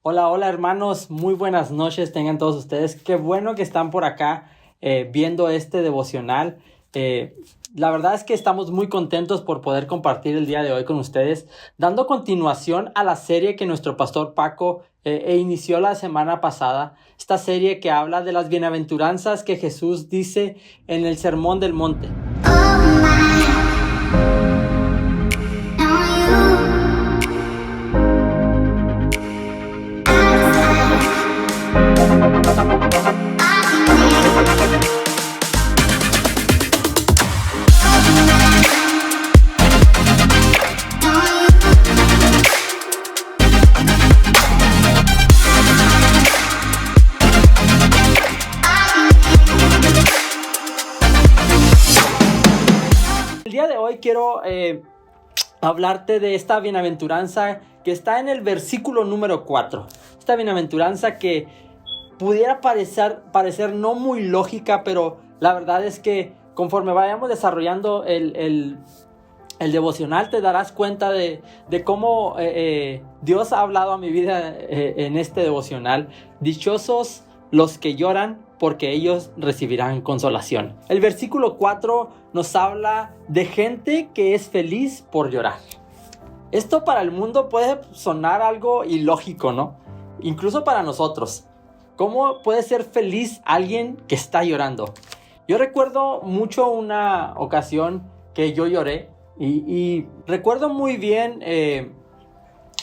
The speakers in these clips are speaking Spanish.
Hola, hola hermanos, muy buenas noches tengan todos ustedes. Qué bueno que están por acá viendo este devocional. La verdad es que estamos muy contentos por poder compartir el día de hoy con ustedes, dando continuación a la serie que nuestro pastor Paco inició la semana pasada. Esta serie que habla de las bienaventuranzas que Jesús dice en el Sermón del Monte. El día de hoy quiero hablarte de esta bienaventuranza que está en el versículo número 4. Esta bienaventuranza que pudiera parecer no muy lógica, pero la verdad es que conforme vayamos desarrollando el devocional te darás cuenta de cómo Dios ha hablado a mi vida en este devocional. Dichosos los que lloran, porque ellos recibirán consolación. El versículo 4 nos habla de gente que es feliz por llorar. Esto para el mundo puede sonar algo ilógico, ¿no? Incluso para nosotros. ¿Cómo puede ser feliz alguien que está llorando? Yo recuerdo mucho una ocasión que yo lloré y recuerdo muy bien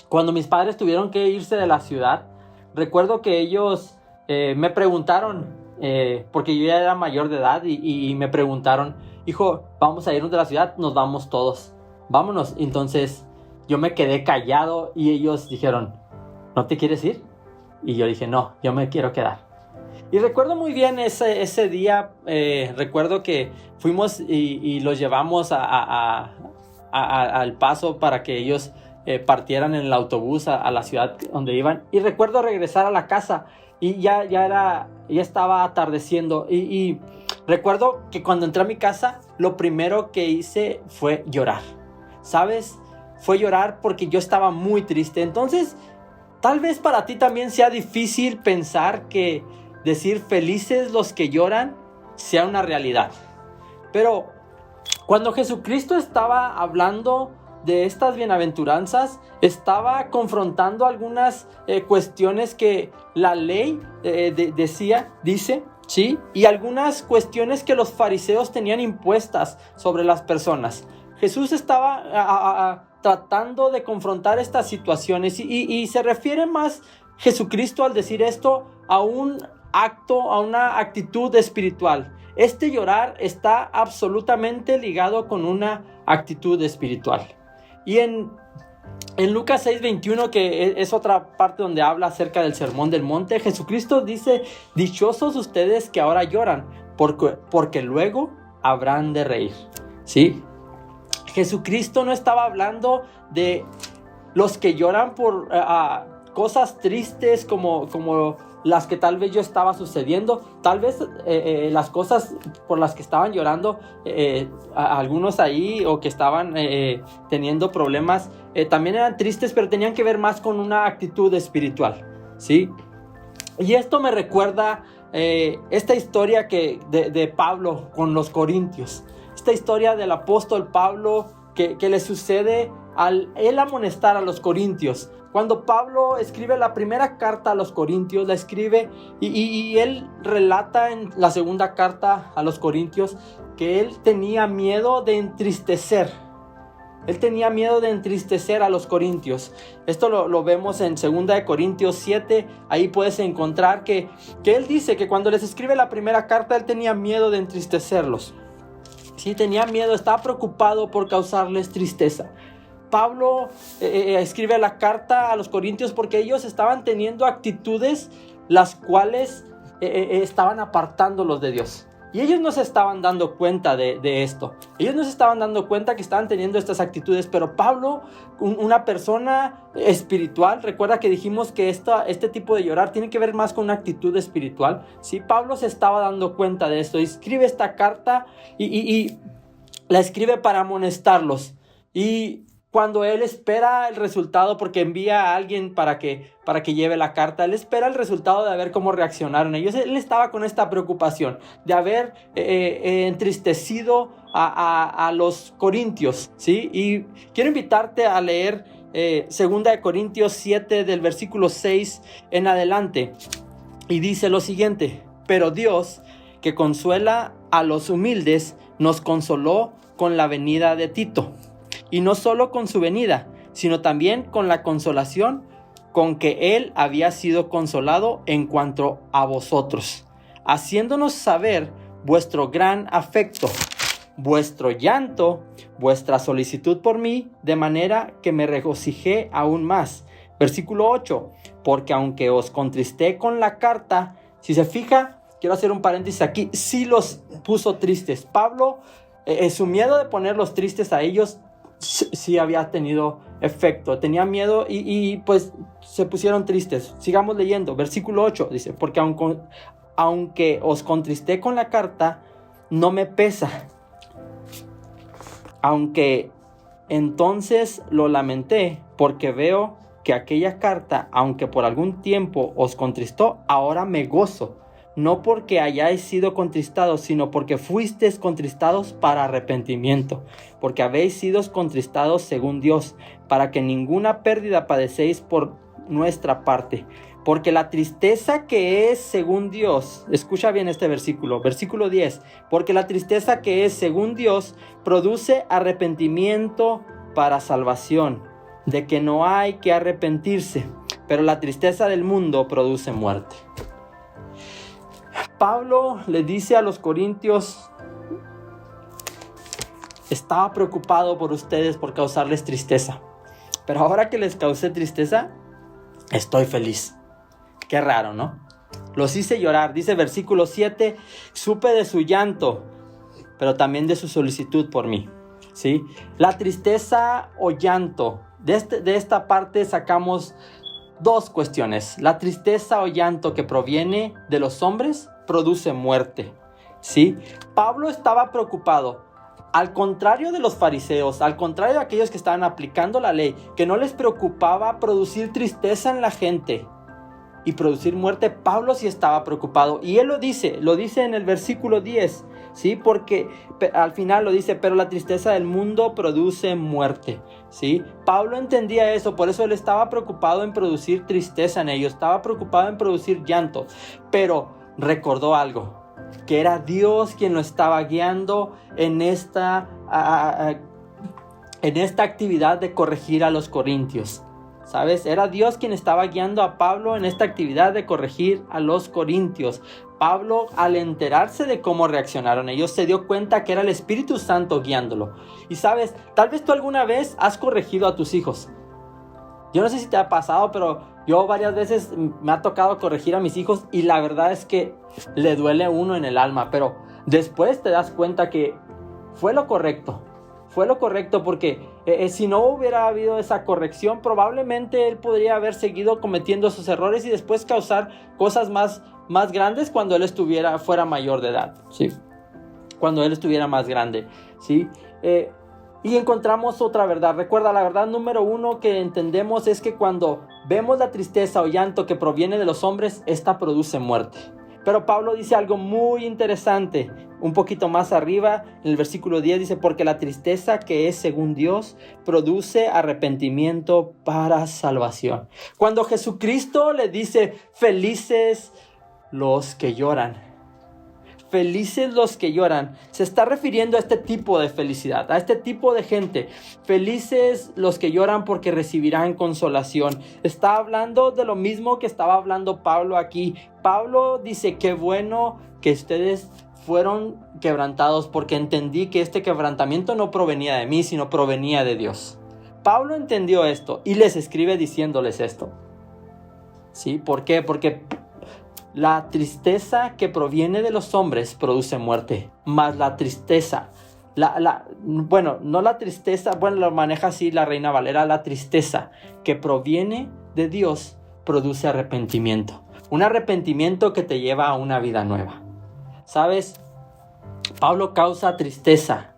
cuando mis padres tuvieron que irse de la ciudad. Recuerdo que ellos me preguntaron, porque yo ya era mayor de edad y me preguntaron: hijo, vamos a irnos de la ciudad, nos vamos todos, vámonos. Entonces yo me quedé callado y ellos dijeron: ¿no te quieres ir? Y yo dije: no, yo me quiero quedar. Y recuerdo muy bien ese día. Recuerdo que fuimos y los llevamos al Paso para que ellos partieran en el autobús a la ciudad donde iban. Y recuerdo regresar a la casa y ya estaba atardeciendo. Y recuerdo que cuando entré a mi casa, lo primero que hice fue llorar. ¿Sabes? Fue llorar porque yo estaba muy triste. Entonces, tal vez para ti también sea difícil pensar que decir felices los que lloran sea una realidad. Pero cuando Jesucristo estaba hablando de estas bienaventuranzas, estaba confrontando algunas cuestiones que la ley dice, ¿sí? Y algunas cuestiones que los fariseos tenían impuestas sobre las personas. Jesús estaba tratando de confrontar estas situaciones y se refiere más Jesucristo al decir esto a un acto, a una actitud espiritual. Este llorar está absolutamente ligado con una actitud espiritual. Y en Lucas 6:21, que es otra parte donde habla acerca del Sermón del Monte, Jesucristo dice: dichosos ustedes que ahora lloran, porque luego habrán de reír. ¿Sí? Jesucristo no estaba hablando de los que lloran por cosas tristes como las que tal vez yo estaba sucediendo. Tal vez las cosas por las que estaban llorando algunos ahí, o que estaban teniendo problemas, también eran tristes, pero tenían que ver más con una actitud espiritual, ¿sí? Y esto me recuerda esta historia de Pablo con los corintios. Esta historia del apóstol Pablo que le sucede al él amonestar a los corintios. Cuando Pablo escribe la primera carta a los corintios, la escribe y él relata en la segunda carta a los corintios que él tenía miedo de entristecer. Él tenía miedo de entristecer a los corintios. Esto lo vemos en 2 Corintios 7. Ahí puedes encontrar que él dice que cuando les escribe la primera carta, él tenía miedo de entristecerlos. Sí, tenía miedo, estaba preocupado por causarles tristeza. Pablo escribe la carta a los corintios porque ellos estaban teniendo actitudes las cuales estaban apartándolos de Dios. Y ellos no se estaban dando cuenta de esto. Ellos no se estaban dando cuenta que estaban teniendo estas actitudes. Pero Pablo, una persona espiritual, recuerda que dijimos que este tipo de llorar tiene que ver más con una actitud espiritual. ¿Sí? Pablo se estaba dando cuenta de esto. Escribe esta carta y la escribe para amonestarlos. Y cuando él espera el resultado, porque envía a alguien para que lleve la carta, él espera el resultado de ver cómo reaccionaron ellos. Él estaba con esta preocupación de haber entristecido a los corintios, ¿sí? Y quiero invitarte a leer 2 de Corintios 7 del versículo 6 en adelante. Y dice lo siguiente: pero Dios, que consuela a los humildes, nos consoló con la venida de Tito. Y no solo con su venida, sino también con la consolación con que él había sido consolado en cuanto a vosotros, haciéndonos saber vuestro gran afecto, vuestro llanto, vuestra solicitud por mí, de manera que me regocijé aún más. Versículo 8, porque aunque os contristé con la carta, si se fija, quiero hacer un paréntesis aquí, sí los puso tristes. Pablo, su miedo de ponerlos tristes a ellos, sí había tenido efecto. Tenía miedo y pues se pusieron tristes. Sigamos leyendo. Versículo 8 dice: porque aunque os contristé con la carta, no me pesa. Aunque entonces lo lamenté, porque veo que aquella carta, aunque por algún tiempo os contristó, ahora me gozo. No porque hayáis sido contristados, sino porque fuisteis contristados para arrepentimiento, porque habéis sido contristados según Dios, para que ninguna pérdida padecéis por nuestra parte. Porque la tristeza que es según Dios, escucha bien este versículo 10, porque la tristeza que es según Dios produce arrepentimiento para salvación, de que no hay que arrepentirse, pero la tristeza del mundo produce muerte. Pablo le dice a los corintios: estaba preocupado por ustedes por causarles tristeza, pero ahora que les causé tristeza, estoy feliz. Qué raro, ¿no? Los hice llorar. Dice versículo 7, supe de su llanto, pero también de su solicitud por mí, ¿sí? La tristeza o llanto, de esta parte sacamos dos cuestiones. La tristeza o llanto que proviene de los hombres produce muerte, ¿sí? Pablo estaba preocupado, al contrario de los fariseos, al contrario de aquellos que estaban aplicando la ley, que no les preocupaba producir tristeza en la gente y producir muerte. Pablo sí estaba preocupado, y él lo dice en el versículo 10, ¿sí? Porque al final lo dice: pero la tristeza del mundo produce muerte, ¿sí? Pablo entendía eso, por eso él estaba preocupado en producir tristeza en ellos, estaba preocupado en producir llanto, pero recordó algo, que era Dios quien lo estaba guiando en esta actividad de corregir a los corintios. ¿Sabes? Era Dios quien estaba guiando a Pablo en esta actividad de corregir a los corintios. Pablo, al enterarse de cómo reaccionaron ellos, se dio cuenta que era el Espíritu Santo guiándolo. Y sabes, tal vez tú alguna vez has corregido a tus hijos. Yo no sé si te ha pasado, pero yo varias veces me ha tocado corregir a mis hijos y la verdad es que le duele a uno en el alma, pero después te das cuenta que fue lo correcto. Fue lo correcto porque si no hubiera habido esa corrección, probablemente él podría haber seguido cometiendo sus errores y después causar cosas más grandes cuando él fuera mayor de edad, ¿sí? Cuando él estuviera más grande, ¿sí? Y encontramos otra verdad. Recuerda, la verdad número 1 que entendemos es que cuando vemos la tristeza o llanto que proviene de los hombres, esta produce muerte. Pero Pablo dice algo muy interesante, un poquito más arriba, en el versículo 10 dice: porque la tristeza que es según Dios produce arrepentimiento para salvación. Cuando Jesucristo le dice: felices los que lloran, felices los que lloran, se está refiriendo a este tipo de felicidad, a este tipo de gente. Felices los que lloran porque recibirán consolación. Está hablando de lo mismo que estaba hablando Pablo aquí. Pablo dice: qué bueno que ustedes fueron quebrantados, porque entendí que este quebrantamiento no provenía de mí, sino provenía de Dios. Pablo entendió esto y les escribe diciéndoles esto, ¿sí? ¿Por qué? Porque la tristeza que proviene de los hombres produce muerte, mas la tristeza, no la tristeza, lo maneja así la Reina Valera: la tristeza que proviene de Dios produce arrepentimiento. Un arrepentimiento que te lleva a una vida nueva. ¿Sabes? Pablo causa tristeza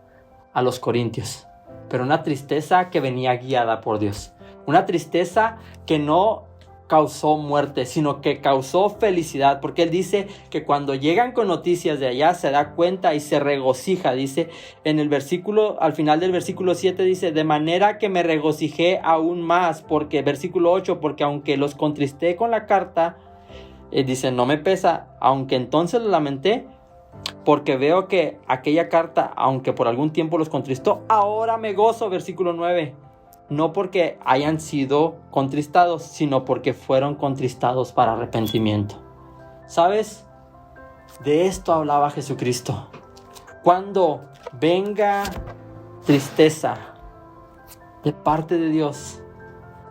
a los corintios. pero una tristeza que venía guiada por Dios. Una tristeza que no causó muerte, sino que causó felicidad, porque él dice que cuando llegan con noticias de allá se da cuenta y se regocija. Dice en el versículo, al final del versículo 7 dice, de manera que me regocijé aún más, porque versículo 8, porque aunque los contristé con la carta, dice, no me pesa, aunque entonces lo lamenté, porque veo que aquella carta, aunque por algún tiempo los contristó, ahora me gozo, versículo 9. No porque hayan sido contristados, sino porque fueron contristados para arrepentimiento. ¿Sabes? De esto hablaba Jesucristo. Cuando venga tristeza de parte de Dios,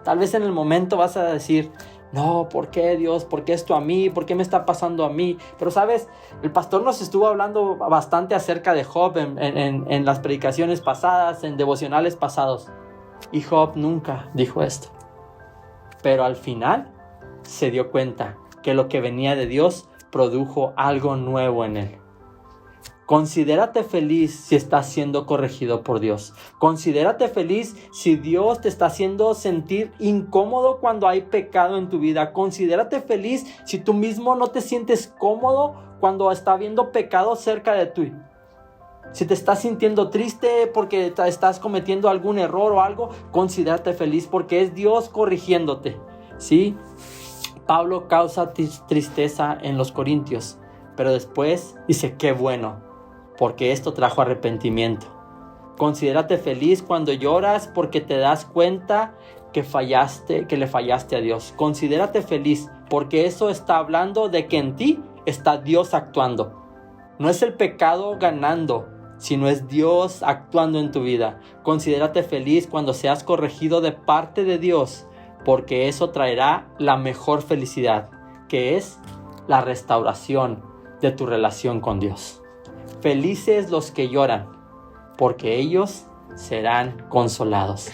tal vez en el momento vas a decir, no, ¿por qué Dios? ¿Por qué esto a mí? ¿Por qué me está pasando a mí? Pero sabes, el pastor nos estuvo hablando bastante acerca de Job en las predicaciones pasadas, en devocionales pasados. Y Job nunca dijo esto. Pero al final se dio cuenta que lo que venía de Dios produjo algo nuevo en él. Considérate feliz si estás siendo corregido por Dios. Considérate feliz si Dios te está haciendo sentir incómodo cuando hay pecado en tu vida. Considérate feliz si tú mismo no te sientes cómodo cuando está habiendo pecado cerca de ti. Si te estás sintiendo triste porque estás cometiendo algún error o algo, considérate feliz porque es Dios corrigiéndote, ¿sí? Pablo causa tristeza en los Corintios, pero después dice, qué bueno, porque esto trajo arrepentimiento. Considérate feliz cuando lloras porque te das cuenta que le fallaste a Dios. Considérate feliz porque eso está hablando de que en ti está Dios actuando. No es el pecado ganando, sino es Dios actuando en tu vida. Considérate feliz cuando seas corregido de parte de Dios, porque eso traerá la mejor felicidad, que es la restauración de tu relación con Dios. Felices los que lloran, porque ellos serán consolados.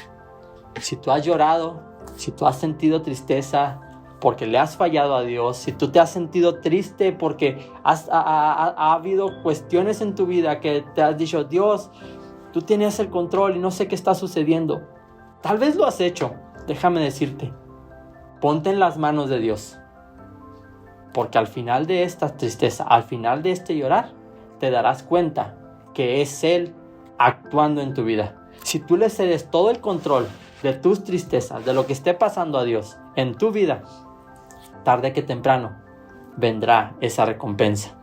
Si tú has llorado, si tú has sentido tristeza porque le has fallado a Dios, si tú te has sentido triste porque ha habido cuestiones en tu vida que te has dicho, Dios, tú tienes el control y no sé qué está sucediendo. Tal vez lo has hecho, déjame decirte, ponte en las manos de Dios. Porque al final de esta tristeza, al final de este llorar, te darás cuenta que es Él actuando en tu vida. Si tú le cedes todo el control de tus tristezas, de lo que esté pasando a Dios en tu vida, tarde que temprano vendrá esa recompensa.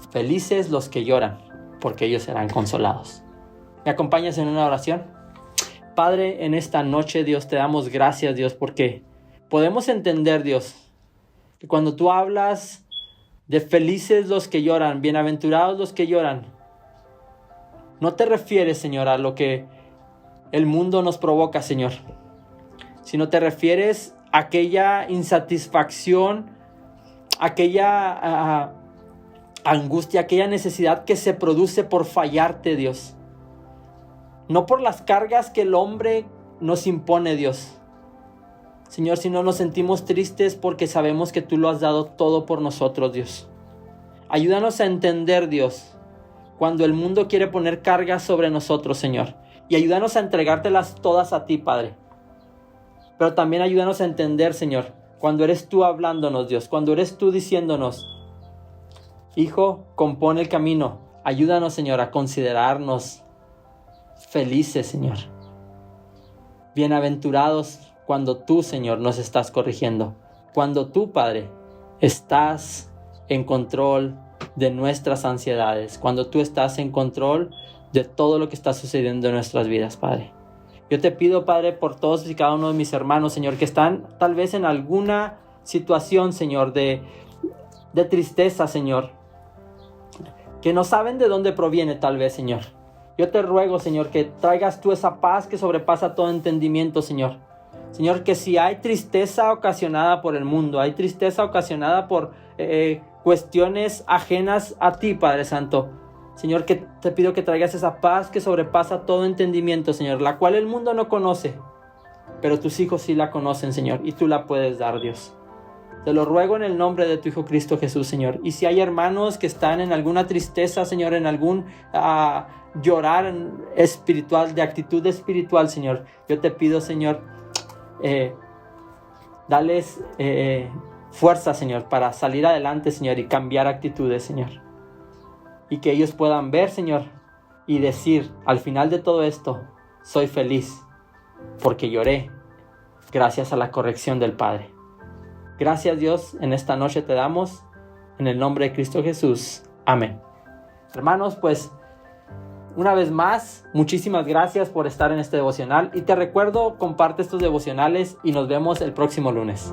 Felices los que lloran, porque ellos serán consolados. ¿Me acompañas en una oración? Padre, en esta noche, Dios, te damos gracias, Dios, porque podemos entender, Dios, que cuando tú hablas de felices los que lloran, bienaventurados los que lloran, no te refieres, Señor, a lo que el mundo nos provoca, Señor, sino te refieres a aquella insatisfacción, aquella angustia, aquella necesidad que se produce por fallarte, Dios. No por las cargas que el hombre nos impone, Dios. Señor, si no nos sentimos tristes porque sabemos que tú lo has dado todo por nosotros, Dios. Ayúdanos a entender, Dios, cuando el mundo quiere poner cargas sobre nosotros, Señor. Y ayúdanos a entregártelas todas a ti, Padre. Pero también ayúdanos a entender, Señor, cuando eres tú hablándonos, Dios. Cuando eres tú diciéndonos, Hijo, compone el camino. Ayúdanos, Señor, a considerarnos felices, Señor. Bienaventurados cuando tú, Señor, nos estás corrigiendo. Cuando tú, Padre, estás en control de nuestras ansiedades. Cuando tú estás en control de todo lo que está sucediendo en nuestras vidas, Padre. Yo te pido, Padre, por todos y cada uno de mis hermanos, Señor, que están tal vez en alguna situación, Señor, de tristeza, Señor. Que no saben de dónde proviene tal vez, Señor. Yo te ruego, Señor, que traigas tú esa paz que sobrepasa todo entendimiento, Señor. Señor, que si hay tristeza ocasionada por el mundo, hay tristeza ocasionada por cuestiones ajenas a ti, Padre Santo. Señor, que te pido que traigas esa paz que sobrepasa todo entendimiento, Señor, la cual el mundo no conoce, pero tus hijos sí la conocen, Señor, y tú la puedes dar, Dios. Te lo ruego en el nombre de tu Hijo Cristo Jesús, Señor. Y si hay hermanos que están en alguna tristeza, Señor, en algún llorar espiritual, de actitud espiritual, Señor, yo te pido, Señor, dales fuerza, Señor, para salir adelante, Señor, y cambiar actitudes, Señor. Y que ellos puedan ver, Señor, y decir, al final de todo esto, soy feliz, porque lloré gracias a la corrección del Padre. Gracias, Dios, en esta noche te damos, en el nombre de Cristo Jesús. Amén. Hermanos, pues, una vez más, muchísimas gracias por estar en este devocional. Y te recuerdo, comparte estos devocionales y nos vemos el próximo lunes.